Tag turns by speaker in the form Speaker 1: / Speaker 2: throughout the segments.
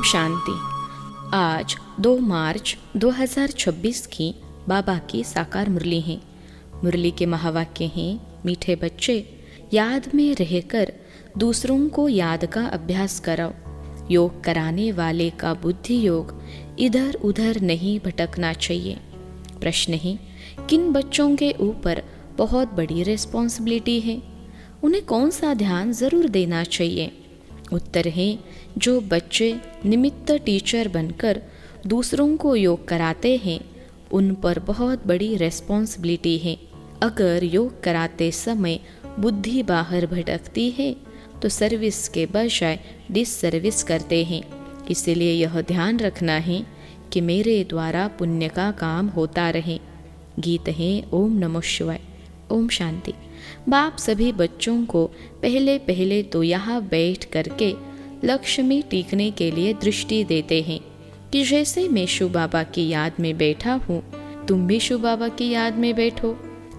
Speaker 1: शांति। आज 2 मार्च 2026 की बाबा की साकार मुरली है। मुरली के महावाक्य हैं, मीठे बच्चे, याद में रहकर दूसरों को याद का अभ्यास करो। योग कराने वाले का बुद्धि योग इधर उधर नहीं भटकना चाहिए। प्रश्न है, किन बच्चों के ऊपर बहुत बड़ी रिस्पॉन्सिबिलिटी है? उन्हें कौन सा ध्यान ज़रूर देना चाहिए? उत्तर है, जो बच्चे निमित्त टीचर बनकर दूसरों को योग कराते हैं, उन पर बहुत बड़ी रिस्पॉन्सिबिलिटी है। अगर योग कराते समय बुद्धि बाहर भटकती है तो सर्विस के बजाय डिससर्विस करते हैं। इसीलिए यह ध्यान रखना है कि मेरे द्वारा पुण्य का काम होता रहे। गीत है ओम नमः शिवाय। ओम शांति। बाप सभी बच्चों को पहले पहले तो यहाँ बैठ करके लक्ष्य में टीकने के लिए दृष्टि देते हैं कि जैसे मैं शिव बाबा की याद में बैठा हूँ, तुम भी शिव बाबा की याद में बैठो।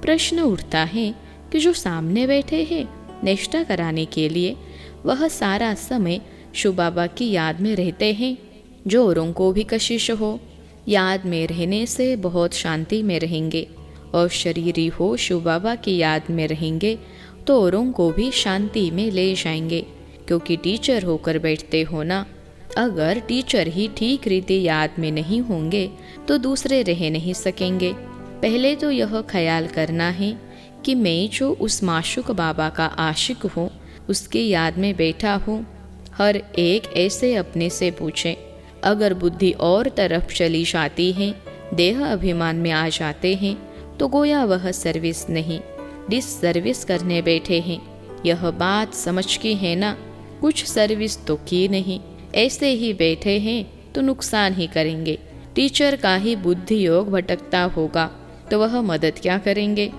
Speaker 1: प्रश्न उठता है कि जो सामने बैठे हैं निष्ठा कराने के लिए, वह सारा समय शिव बाबा की याद में रहते हैं। जो औरों को भी कशिश हो, याद में रहने से बहुत शांति में रहेंगे, और शरीरी हो शिव बाबा की याद में रहेंगे तो औरों को भी शांति में ले जाएंगे, क्योंकि टीचर होकर बैठते हो ना। अगर टीचर ही ठीक रीति याद में नहीं होंगे तो दूसरे रह नहीं सकेंगे। पहले तो यह ख्याल करना है कि मैं जो उस माशूक बाबा का आशिक हूँ, उसकी याद में बैठा हूँ। हर एक ऐसे अपने से पूछे। अगर बुद्धि और तरफ चली जाती है, देह अभिमान में आ जाते हैं, तो गोया वह सर्विस नहीं, डिससर्विस करने बैठे हैं। यह बात समझ की है ना? कुछ सर्विस तो की नहीं, ऐसे ही बैठे हैं तो नुकसान ही करेंगे। टीचर का ही बुद्धि योग भटकता होगा तो वह मदद क्या करेंगे?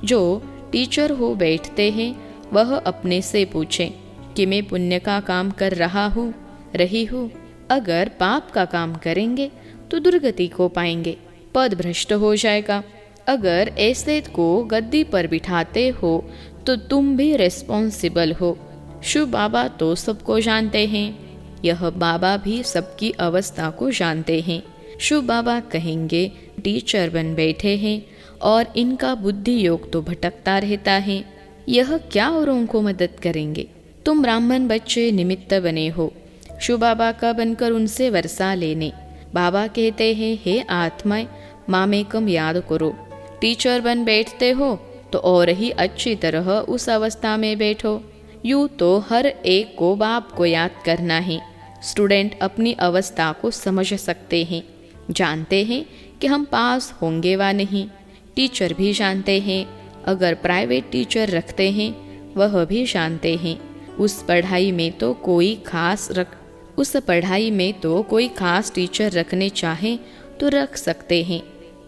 Speaker 1: जो टीचर हो बैठते हैं, वह अपने से पूछे कि मैं पुण्य का काम कर रहा हूँ, रही हूँ। अगर पाप का काम करेंगे तो दुर्गति को पाएंगे, पद भ्रष्ट हो जाएगा। अगर ऐसे को गद्दी पर बिठाते हो तो तुम भी रिस्पॉन्सिबल हो। शिव बाबा तो सबको जानते हैं, यह बाबा भी सबकी अवस्था को जानते हैं। शिव बाबा कहेंगे टीचर बन बैठे हैं और इनका बुद्धि योग तो भटकता रहता है, यह क्या औरों को मदद करेंगे? तुम ब्राह्मण बच्चे निमित्त बने हो शिव बाबा का बनकर उनसे वर्षा लेने। बाबा कहते हैं, हे आत्माएं, मामेकम याद करो। टीचर बन बैठते हो तो और ही अच्छी तरह उस अवस्था में बैठो। यूँ तो हर एक को बाप को याद करना है। स्टूडेंट अपनी अवस्था को समझ सकते हैं, जानते हैं कि हम पास होंगे व नहीं। टीचर भी जानते हैं, अगर प्राइवेट टीचर रखते हैं वह भी जानते हैं उस पढ़ाई में तो कोई खास टीचर रखने चाहें तो रख सकते हैं।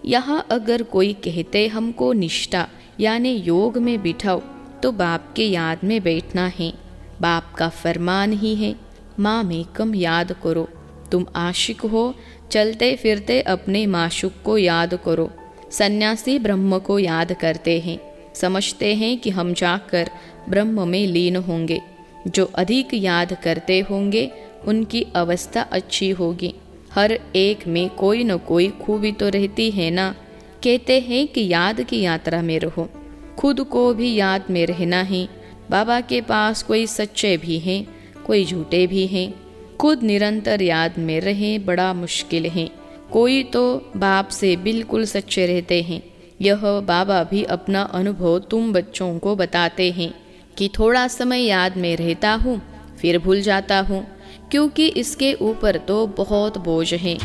Speaker 1: यहाँ अगर कोई कहते हमको निष्ठा यानी योग में बिठाओ, तो बाप के याद में बैठना है। बाप का फरमान ही है, माँ में कम याद करो। तुम आशिक हो, चलते फिरते अपने माशूक को याद करो। सन्यासी ब्रह्म को याद करते हैं, समझते हैं कि हम जाकर ब्रह्म में लीन होंगे। जो अधिक याद करते होंगे उनकी अवस्था अच्छी होगी। हर एक में कोई न कोई खूबी तो रहती है ना। कहते हैं कि याद की यात्रा में रहो, खुद को भी याद में रहना है। बाबा के पास कोई सच्चे भी हैं, कोई झूठे भी हैं। खुद निरंतर याद में रहें बड़ा मुश्किल है। कोई तो बाप से बिल्कुल सच्चे रहते हैं। यह बाबा भी अपना अनुभव तुम बच्चों को बताते हैं कि थोड़ा समय याद में रहता हूँ, फिर भूल जाता हूँ, क्योंकि इसके ऊपर तो बहुत बोझ है।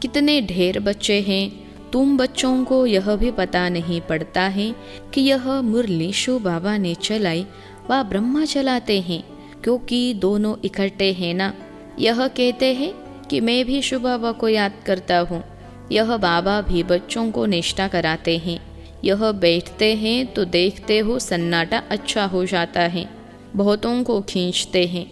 Speaker 1: कितने ढेर बच्चे हैं, तुम बच्चों को यह भी पता नहीं पड़ता है कि यह मुरली शिव बाबा ने चलाई व ब्रह्मा चलाते हैं, क्योंकि दोनों इकट्ठे हैं ना। यह कहते हैं कि मैं भी शिव बाबा को याद करता हूँ। यह बाबा भी बच्चों को निष्ठा कराते हैं। यह बैठते हैं तो देखते हो सन्नाटा अच्छा हो जाता है, बहुतों को खींचते हैं।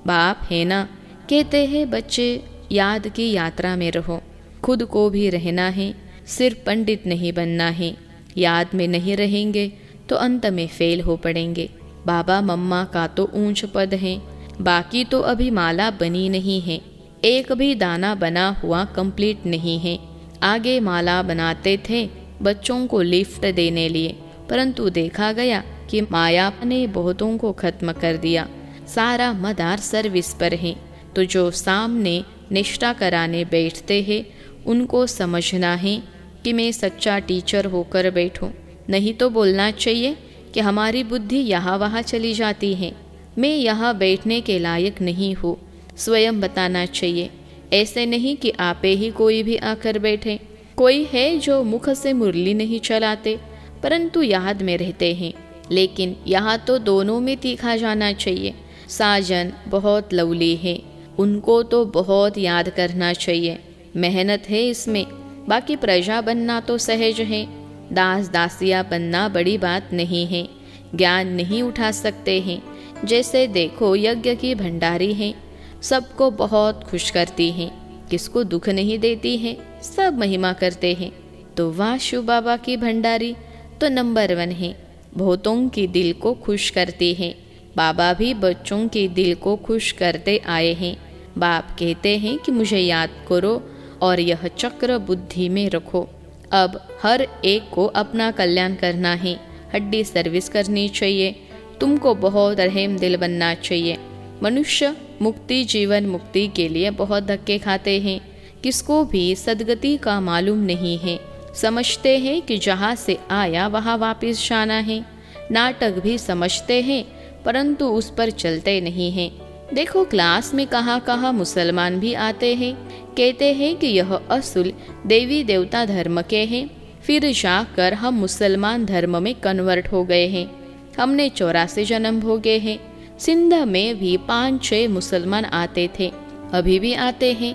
Speaker 1: बाप है ना, कहते हैं बच्चे याद की यात्रा में रहो, खुद को भी रहना है, सिर्फ पंडित नहीं बनना है। याद में नहीं रहेंगे तो अंत में फेल हो पड़ेंगे। बाबा मम्मा का तो ऊंच पद है, बाकी तो अभी माला बनी नहीं है। एक भी दाना बना हुआ कंप्लीट नहीं है। आगे माला बनाते थे बच्चों को लिफ्ट देने लिए, परंतु देखा गया कि माया ने बहुतों को खत्म कर दिया। सारा मदार सर्विस पर है। तो जो सामने निष्ठा कराने बैठते हैं उनको समझना है कि मैं सच्चा टीचर होकर बैठूं, नहीं तो बोलना चाहिए कि हमारी बुद्धि यहाँ वहाँ चली जाती है, मैं यहाँ बैठने के लायक नहीं हूँ। स्वयं बताना चाहिए, ऐसे नहीं कि आपे ही कोई भी आकर बैठे। कोई है जो मुख से मुरली नहीं चलाते परंतु याद में रहते हैं, लेकिन यहाँ तो दोनों में तीखा जाना चाहिए। साजन बहुत लवली है, उनको तो बहुत याद करना चाहिए, मेहनत है इसमें। बाकी प्रजा बनना तो सहज है, दास दासिया बनना बड़ी बात नहीं है। ज्ञान नहीं उठा सकते हैं। जैसे देखो यज्ञ की भंडारी हैं, सबको बहुत खुश करती हैं, किसको दुख नहीं देती हैं, सब महिमा करते हैं। तो वाह शिव बाबा की भंडारी तो नंबर 1 है, बहुतों की दिल को खुश करती हैं। बाबा भी बच्चों के दिल को खुश करते आए हैं। बाप कहते हैं कि मुझे याद करो और यह चक्र बुद्धि में रखो। अब हर एक को अपना कल्याण करना है, हड्डी सर्विस करनी चाहिए, तुमको बहुत रहम दिल बनना चाहिए। मनुष्य मुक्ति जीवन मुक्ति के लिए बहुत धक्के खाते हैं, किसको भी सदगति का मालूम नहीं है। समझते हैं कि जहाँ से आया वहाँ वापस जाना है। नाटक भी समझते हैं परंतु उस पर चलते नहीं हैं। देखो क्लास में कहाँ कहाँ मुसलमान भी आते हैं, कहते हैं कि यह असुल देवी देवता धर्म के हैं, फिर जाकर हम मुसलमान धर्म में कन्वर्ट हो गए हैं। हमने 84 जन्म भोगे हैं। सिंध में भी 5-6 मुसलमान आते थे, अभी भी आते हैं।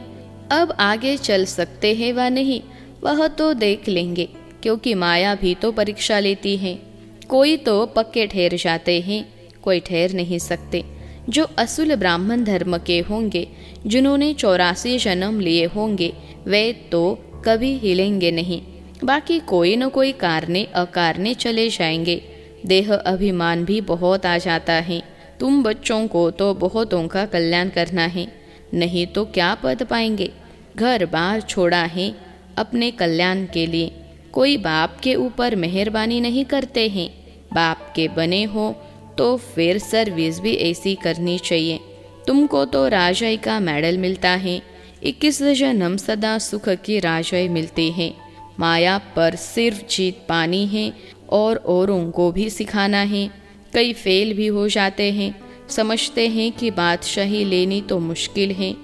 Speaker 1: अब आगे चल सकते हैं व नहीं वह तो देख लेंगे, क्योंकि माया भी तो परीक्षा लेती है। कोई तो पक्के ठहर जाते हैं, कोई ठहर नहीं सकते। जो असुल ब्राह्मण धर्म के होंगे, जिन्होंने 84 जन्म लिए होंगे, वे तो कभी हिलेंगे नहीं। बाकी कोई न कोई कारने अकारने चले जाएंगे। देह अभिमान भी बहुत आ जाता है। तुम बच्चों को तो बहुतों का कल्याण करना है, नहीं तो क्या पद पाएंगे। घर बार छोड़ा है अपने कल्याण के लिए। कोई बाप के ऊपर मेहरबानी नहीं करते हैं। बाप के बने हो तो फिर सर्विस भी ऐसी करनी चाहिए। तुमको तो राजाई का मेडल मिलता है, 21 जन्म सदा सुख की राजाई मिलती है। माया पर सिर्फ जीत पानी है और औरों को भी सिखाना है। कई फेल भी हो जाते हैं, समझते हैं कि बादशाही लेनी तो मुश्किल है।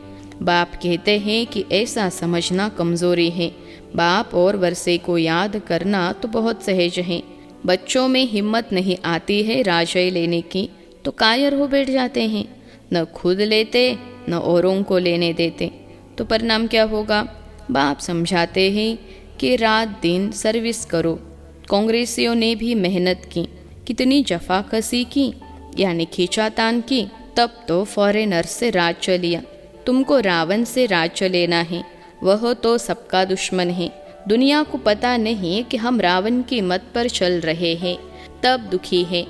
Speaker 1: बाप कहते हैं कि ऐसा समझना कमज़ोरी है। बाप और वर्षे को याद करना तो बहुत सहज है। बच्चों में हिम्मत नहीं आती है राजाई लेने की, तो कायर हो बैठ जाते हैं, न खुद लेते न औरों को लेने देते। तो परिणाम क्या होगा? बाप समझाते हैं कि रात दिन सर्विस करो। कांग्रेसियों ने भी मेहनत की, कितनी जफाकसी की, यानी खींचातान की, तब तो फॉरेनर से राज्य लिया। तुमको रावण से राज्य लेना है, वह तो सबका दुश्मन है। दुनिया को पता नहीं कि हम रावण की मत पर चल रहे हैं, तब दुखी है।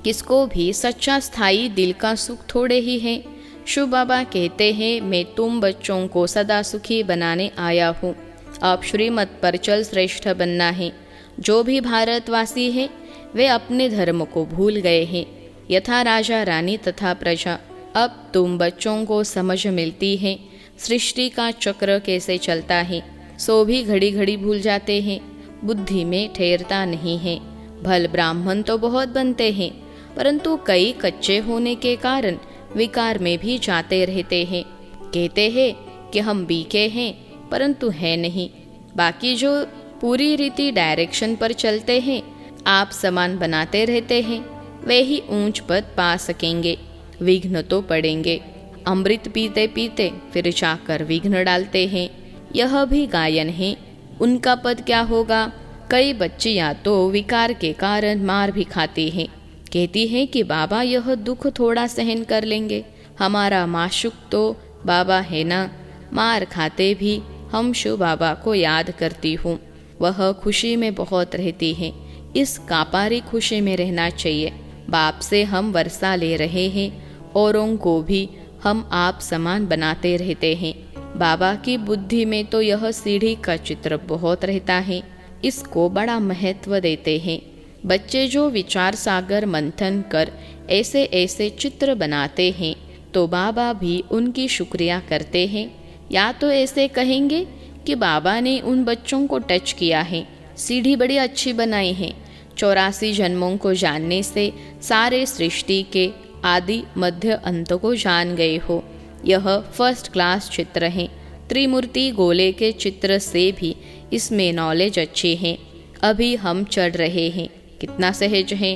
Speaker 1: किसको भी सच्चा स्थायी दिल का सुख थोड़े ही है। शिव बाबा कहते हैं, मैं तुम बच्चों को सदा सुखी बनाने आया हूँ। अब श्रीमत पर चल श्रेष्ठ बनना है। जो भी भारतवासी है वे अपने धर्म को भूल गए हैं, यथा राजा रानी तथा प्रजा। अब तुम बच्चों को समझ मिलती है सृष्टि का चक्र कैसे चलता है। सो भी घड़ी घड़ी भूल जाते हैं, बुद्धि में ठहरता नहीं है। भल ब्राह्मण तो बहुत बनते हैं, परंतु कई कच्चे होने के कारण विकार में भी जाते रहते हैं। कहते हैं कि हम बीके हैं, परंतु है नहीं। बाकी जो पूरी रीति डायरेक्शन पर चलते हैं, आप समान बनाते रहते हैं, वे ही ऊंच पद पा सकेंगे। विघ्न तो पड़ेंगे। अमृत पीते पीते फिर जाकर विघ्न डालते हैं, यह भी गायन है। उनका पद क्या होगा? कई बच्चियां तो विकार के कारण मार भी खाती हैं। कहती हैं कि बाबा यह दुख थोड़ा सहन कर लेंगे, हमारा माशुक तो बाबा है ना। मार खाते भी हम शिव बाबा को याद करती हूँ, वह खुशी में बहुत रहती है। इस कापारी खुशी में रहना चाहिए। बाप से हम वर्षा ले रहे हैं, औरों को भी हम आप समान बनाते रहते हैं। बाबा की बुद्धि में तो यह सीढ़ी का चित्र बहुत रहता है, इसको बड़ा महत्व देते हैं। बच्चे जो विचार सागर मंथन कर ऐसे ऐसे चित्र बनाते हैं तो बाबा भी उनकी शुक्रिया करते हैं, या तो ऐसे कहेंगे कि बाबा ने उन बच्चों को टच किया है, सीढ़ी बड़ी अच्छी बनाई है। 84 जन्मों को जानने से सारे सृष्टि के आदि मध्य अंत को जान गए हो। यह फर्स्ट क्लास चित्र है। त्रिमूर्ति गोले के चित्र से भी इसमें नॉलेज अच्छी है। अभी हम चढ़ रहे हैं, कितना सहज है।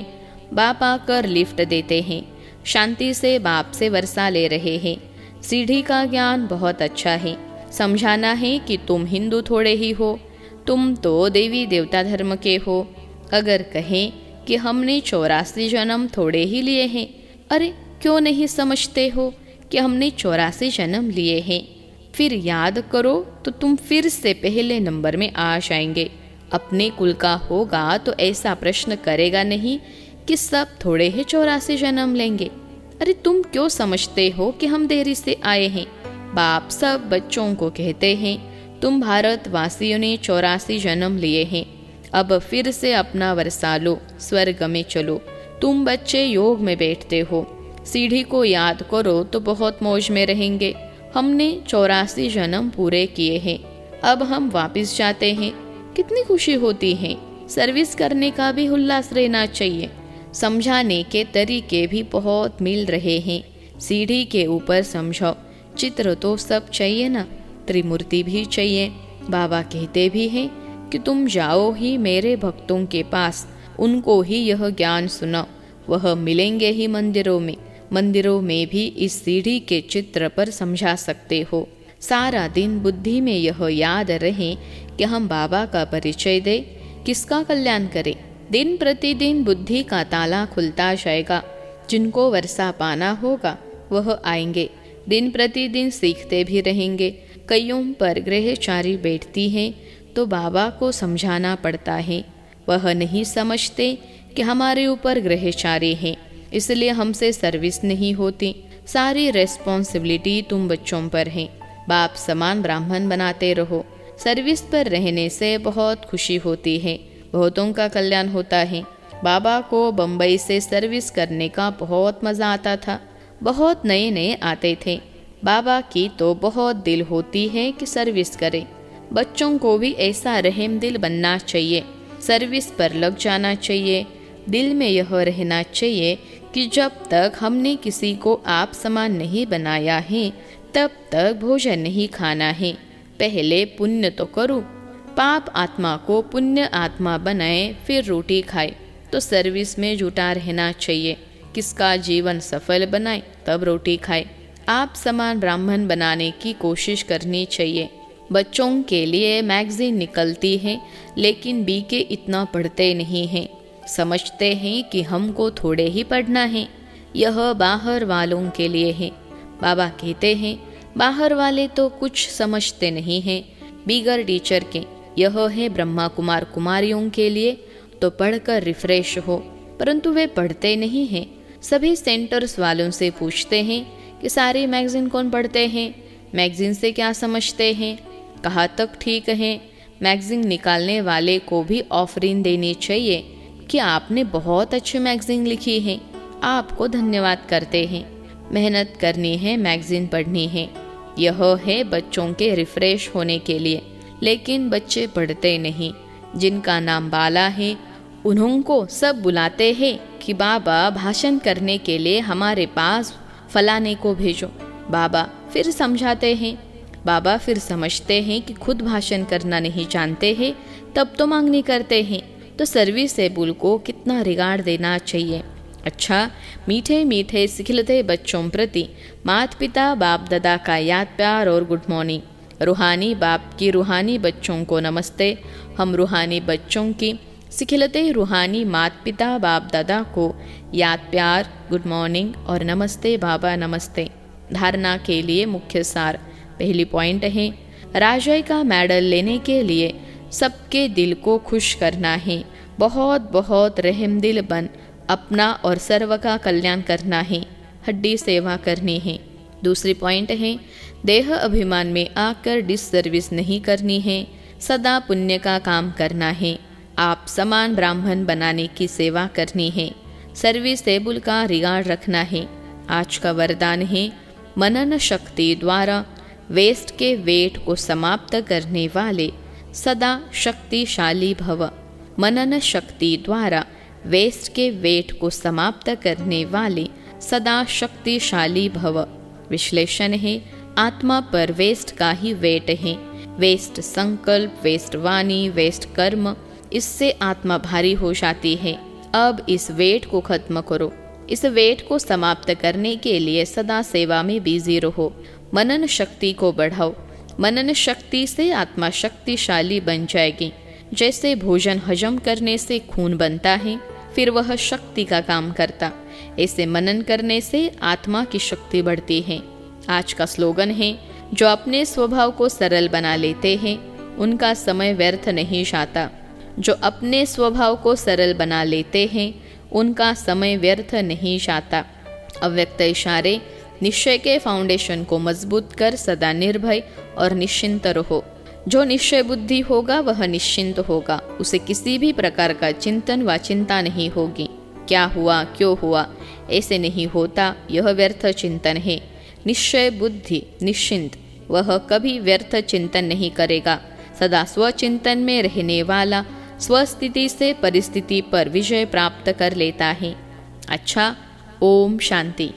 Speaker 1: बाप आकर लिफ्ट देते हैं, शांति से बाप से वर्षा ले रहे हैं। सीढ़ी का ज्ञान बहुत अच्छा है। समझाना है कि तुम हिंदू थोड़े ही हो, तुम तो देवी देवता धर्म के हो। अगर कहें कि हमने 84 जन्म थोड़े ही लिए हैं, अरे क्यों नहीं समझते हो कि हमने 84 जन्म लिए हैं। फिर याद करो तो तुम फिर से पहले नंबर में आ जाएंगे। अपने कुल का होगा तो ऐसा प्रश्न करेगा नहीं कि सब थोड़े ही 84 जन्म लेंगे। अरे तुम क्यों समझते हो कि हम देरी से आए हैं। बाप सब बच्चों को कहते हैं, तुम भारतवासियों ने 84 जन्म लिए हैं, अब फिर से अपना वर्षा लो, स्वर्ग में चलो। तुम बच्चे योग में बैठते हो, सीढ़ी को याद करो तो बहुत मौज में रहेंगे। हमने 84 जन्म पूरे किए हैं, अब हम वापस जाते हैं, कितनी खुशी होती है। सर्विस करने का भी उल्लास रहना चाहिए। समझाने के तरीके भी बहुत मिल रहे हैं। सीढ़ी के ऊपर समझो, चित्र तो सब चाहिए ना, त्रिमूर्ति भी चाहिए। बाबा कहते भी हैं कि तुम जाओ ही मेरे भक्तों के पास, उनको ही यह ज्ञान सुनाओ, वह मिलेंगे ही मंदिरों में। मंदिरों में भी इस सीढ़ी के चित्र पर समझा सकते हो। सारा दिन बुद्धि में यह याद रहे कि हम बाबा का परिचय दे, किसका कल्याण करें। दिन प्रतिदिन बुद्धि का ताला खुलता जाएगा। जिनको वर्षा पाना होगा वह आएंगे। दिन प्रतिदिन सीखते भी रहेंगे। कईयों पर ग्रहचारी बैठती हैं तो बाबा को समझाना पड़ता है। वह नहीं समझते कि हमारे ऊपर ग्रहचारी हैं, इसलिए हमसे सर्विस नहीं होती। सारी रेस्पॉन्सिबिलिटी तुम बच्चों पर है। बाप समान ब्राह्मण बनाते रहो। सर्विस पर रहने से बहुत खुशी होती है, बहुतों का कल्याण होता है। बाबा को बम्बई से सर्विस करने का बहुत मज़ा आता था। बहुत नए नए आते थे। बाबा की तो बहुत दिल होती है कि सर्विस करें। बच्चों को भी ऐसा रहम दिल बनना चाहिए, सर्विस पर लग जाना चाहिए। दिल में यह रहना चाहिए कि जब तक हमने किसी को आप समान नहीं बनाया है तब तक भोजन नहीं खाना है। पहले पुण्य तो करो, पाप आत्मा को पुण्य आत्मा बनाए फिर रोटी खाए। तो सर्विस में जुटा रहना चाहिए। किसका जीवन सफल बनाए तब रोटी खाए। आप समान ब्राह्मण बनाने की कोशिश करनी चाहिए। बच्चों के लिए मैगजीन निकलती है, लेकिन बीके इतना पढ़ते नहीं हैं। समझते हैं कि हमको थोड़े ही पढ़ना है, यह बाहर वालों के लिए है। बाबा कहते हैं बाहर वाले तो कुछ समझते नहीं हैं, बिगर टीचर के। यह है ब्रह्मा कुमार कुमारियों के लिए, तो पढ़कर रिफ्रेश हो। परंतु वे पढ़ते नहीं हैं। सभी सेंटर्स वालों से पूछते हैं कि सारी मैगजीन कौन पढ़ते हैं, मैगजीन से क्या समझते हैं, कहाँ तक ठीक है। मैगजीन निकालने वाले को भी ऑफरिंग देनी चाहिए कि आपने बहुत अच्छी मैगजीन लिखी है, आपको धन्यवाद करते हैं। मेहनत करनी है, मैगजीन पढ़नी है। यह है बच्चों के रिफ्रेश होने के लिए, लेकिन बच्चे पढ़ते नहीं। जिनका नाम बाला है उन्हों को सब बुलाते हैं कि बाबा भाषण करने के लिए हमारे पास फलाने को भेजो। बाबा फिर समझाते हैं। बाबा फिर समझते हैं कि खुद भाषण करना नहीं जानते हैं, तब तो मांगनी करते हैं। तो सर्विसेबल को कितना रिगार्ड देना चाहिए। अच्छा, मीठे मीठे सिखिलते बच्चों प्रति माता पिता बाप दादा का याद प्यार और गुड मॉर्निंग। रूहानी बाप की रूहानी बच्चों को नमस्ते। हम रूहानी बच्चों की सिखिलते रूहानी माता पिता बाप दादा को याद प्यार, गुड मॉर्निंग और नमस्ते बाबा नमस्ते। धारणा के लिए मुख्य सार। पहली पॉइंट है, राजय का मेडल लेने के लिए सबके दिल को खुश करना है। बहुत बहुत रहम दिल बन अपना और सर्व का कल्याण करना है। हड्डी सेवा करनी है। दूसरी पॉइंट है, देह अभिमान में आकर डिससर्विस नहीं करनी है, सदा पुण्य का काम करना है। आप समान ब्राह्मण बनाने की सेवा करनी है, सर्विसेबल का रिगार्ड रखना है। आज का वरदान है, मनन शक्ति द्वारा वेस्ट के वेट को समाप्त करने वाले सदा शक्तिशाली भव। मनन शक्ति द्वारा वेस्ट के वेट को समाप्त करने वाले सदा शक्तिशाली भव। विश्लेषण है, आत्मा पर वेस्ट का ही वेट है। वेस्ट संकल्प, वेस्ट वाणी, वेस्ट कर्म, इससे आत्मा भारी हो जाती है। अब इस वेट को खत्म करो। इस वेट को समाप्त करने के लिए सदा सेवा में बिजी रहो। मनन शक्ति को बढ़ाओ। मनन शक्ति से आत्मा शक्तिशाली बन जाएगी। जैसे भोजन हजम करने से खून बनता है, फिर वह शक्ति का काम करता, ऐसे मनन करने से आत्मा की शक्ति बढ़ती है। आज का स्लोगन है, जो अपने स्वभाव को सरल बना लेते हैं उनका समय व्यर्थ नहीं जाता। जो अपने स्वभाव को सरल बना लेते हैं उनका समय व्यर्थ नहीं जाता। अव्यक्त इशारे, निश्चय के फाउंडेशन को मजबूत कर सदा निर्भय और निश्चिंत रहो। जो निश्चय बुद्धि होगा वह निश्चिंत होगा। उसे किसी भी प्रकार का चिंतन व चिंता नहीं होगी। क्या हुआ, क्यों हुआ, ऐसे नहीं होता, यह व्यर्थ चिंतन है। निश्चय बुद्धि निश्चिंत, वह कभी व्यर्थ चिंतन नहीं करेगा। सदा स्वचिंतन में रहने वाला स्वस्थिति से परिस्थिति पर विजय प्राप्त कर लेता है। अच्छा, ओम शांति।